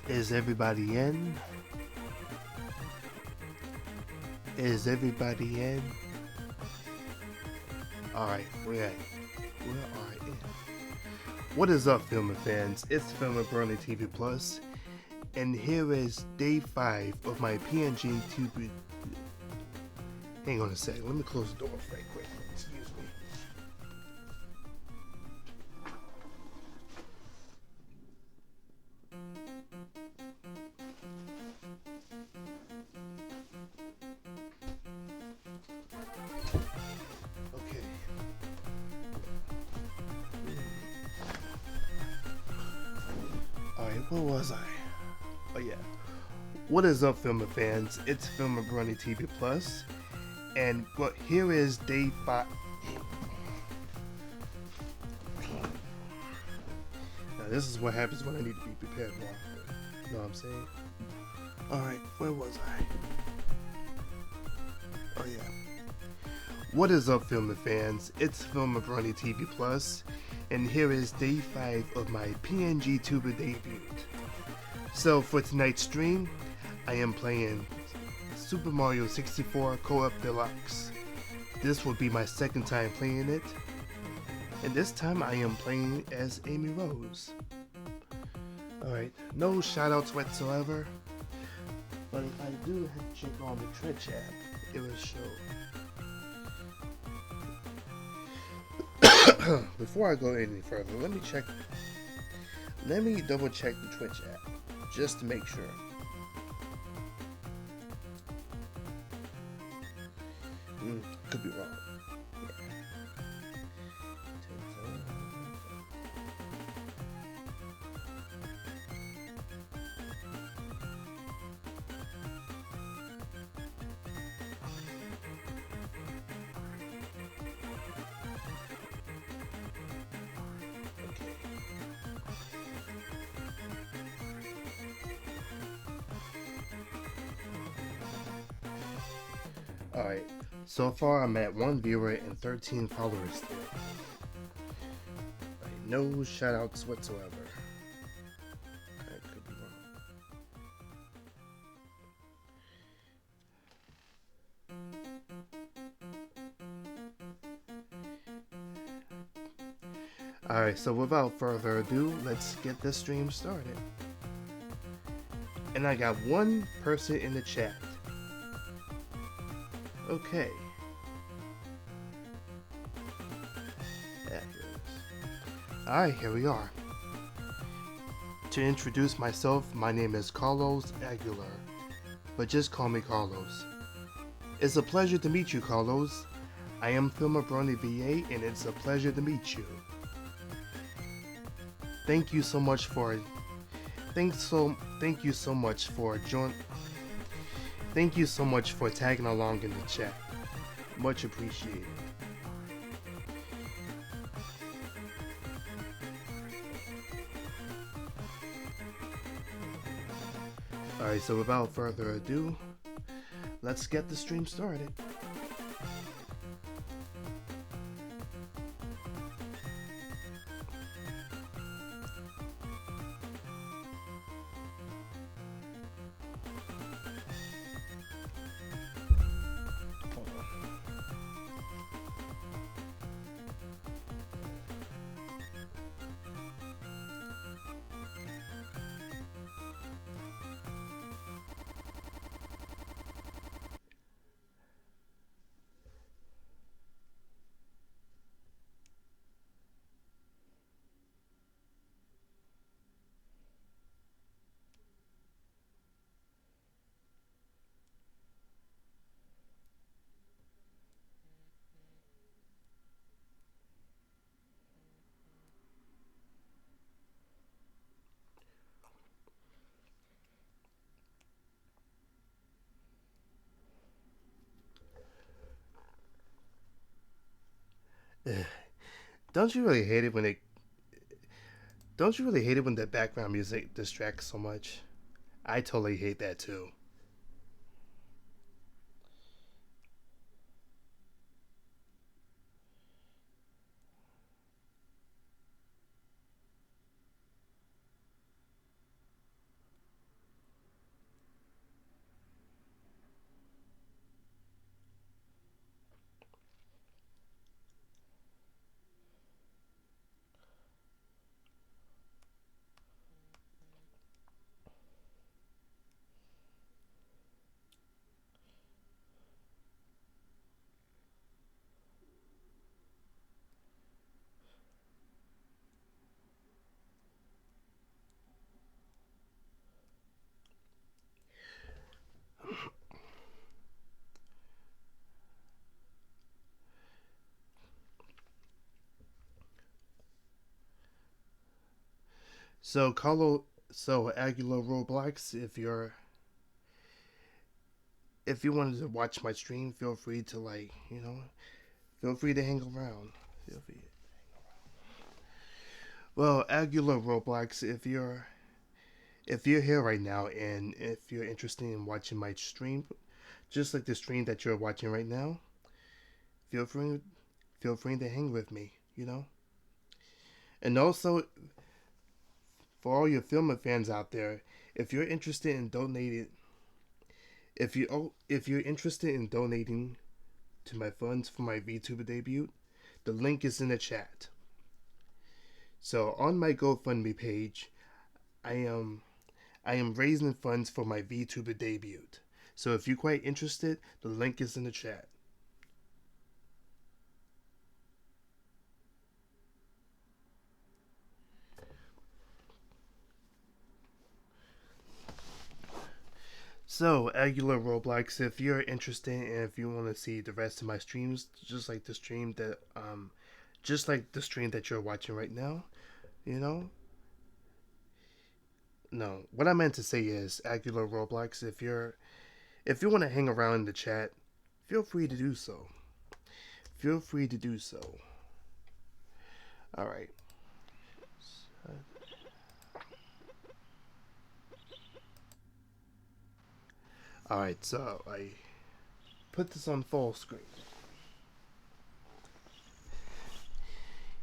Is everybody in? Is everybody in? Alright, we are in. What is up, Filmer fans? It's FilmerBrony TV Plus, and here is day 5 of my PNG-Tuber. Hang on a second, let me close the door right quick. Excuse me. Okay. Alright, where was I? Oh yeah. What is up, Filmer fans? It's FilmerBrony TV Plus, and well, here is day 5. Now this is what happens when I need to be prepared more. You know what I'm saying? Alright, where was I? Oh yeah. What is up, Filmer fans? It's FilmerBrony TV Plus, and here is day 5 of my PNG-Tuber debut. So for tonight's stream, I am playing Super Mario 64 Co-op Deluxe. This will be my second time playing it, and this time I am playing as Amy Rose. Alright, no shoutouts whatsoever, but if I do have to check on the Twitch app, it will show. Before I go any further, let me double check the Twitch app just to make sure. Could be wrong. Alright, so far I'm at 1 viewer and 13 followers still. Right, no shoutouts whatsoever. I could be wrong. Alright, so without further ado, let's get this stream started. And I got one person in the chat. Okay. Yeah, here it is. Alright, here we are. To introduce myself, my name is Carlos Aguilar, but just call me Carlos. It's a pleasure to meet you, Carlos. I am FilmerBrony VA, and it's a pleasure to meet you. Thank you so much for tagging along in the chat. Much appreciated. Alright, so without further ado, let's get the stream started. Don't you really hate it when the background music distracts so much? I totally hate that too. So Carlo, so Aguila Roblox, if you wanted to watch my stream, feel free to feel free to hang around. Feel free. Well, Aguila Roblox, if you're here right now and if you're interested in watching my stream, just like the stream that you're watching right now, feel free feel free to hang with me. And also for all your Filmer fans out there, if you're interested in donating, if you're interested in donating to my funds for my VTuber debut, the link is in the chat. So on my GoFundMe page, I am I am raising funds for my VTuber debut. So if you're quite interested, the link is in the chat. So, Aguilar Roblox, if you're interested and if you want to see the rest of my streams, just like the stream that you're watching right now, you know, no, what I meant to say is Aguilar Roblox, if you want to hang around in the chat, feel free to do so. Feel free to do so. All right. All right. So I put this on full screen.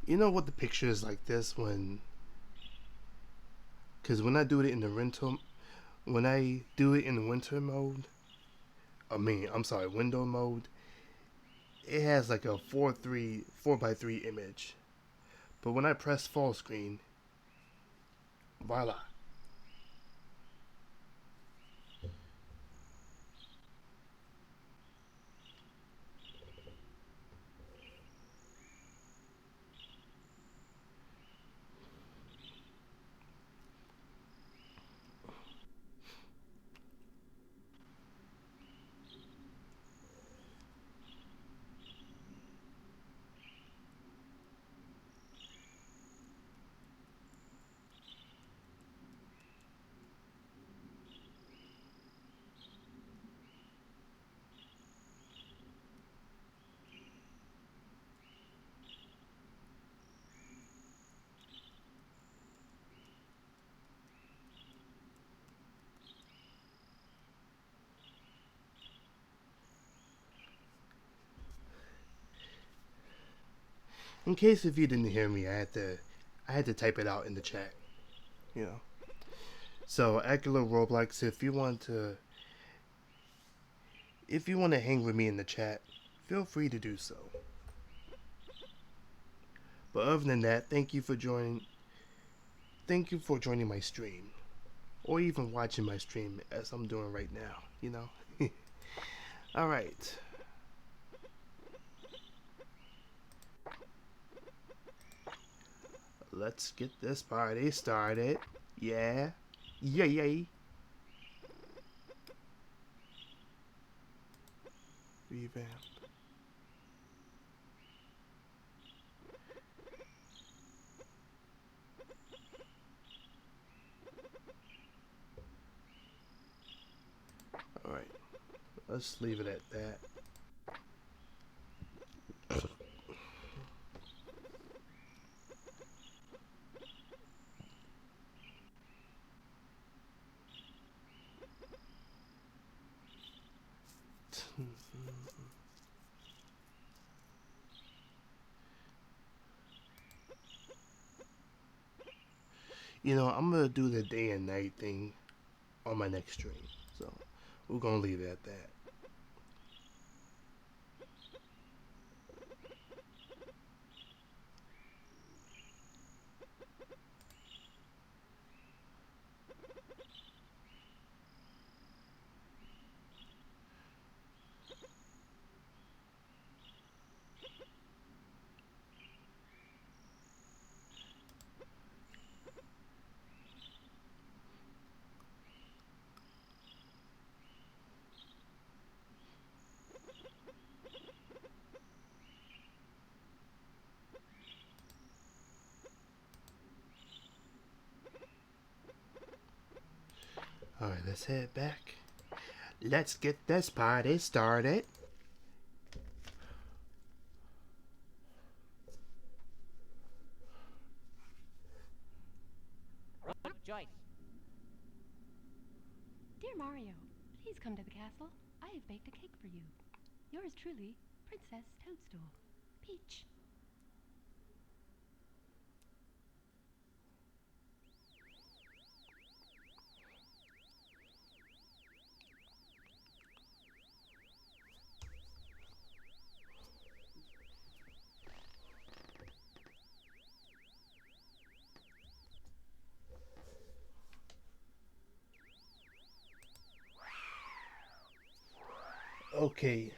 You know what the picture is like this because when I do it in the when I do it in the winter mode, I'm sorry, window mode, it has like a 4 by 3 image. But when I press full screen, voila. In case if you didn't hear me, I had to type it out in the chat. You know. So Acula Roblox, if you want to hang with me in the chat, feel free to do so. But other than that, thank you for joining. Thank you for joining my stream, or even watching my stream as I'm doing right now. All right. Let's get this party started. Yeah. Yay. Revamp. Alright. Let's leave it at that. I'm gonna do the day and night thing on my next stream. So we're gonna leave it at that. Alright, let's head back. Let's get this party started. Joyce. Dear Mario, please come to the castle. I have baked a cake for you. Yours truly, Princess Toadstool. Peach. Okay,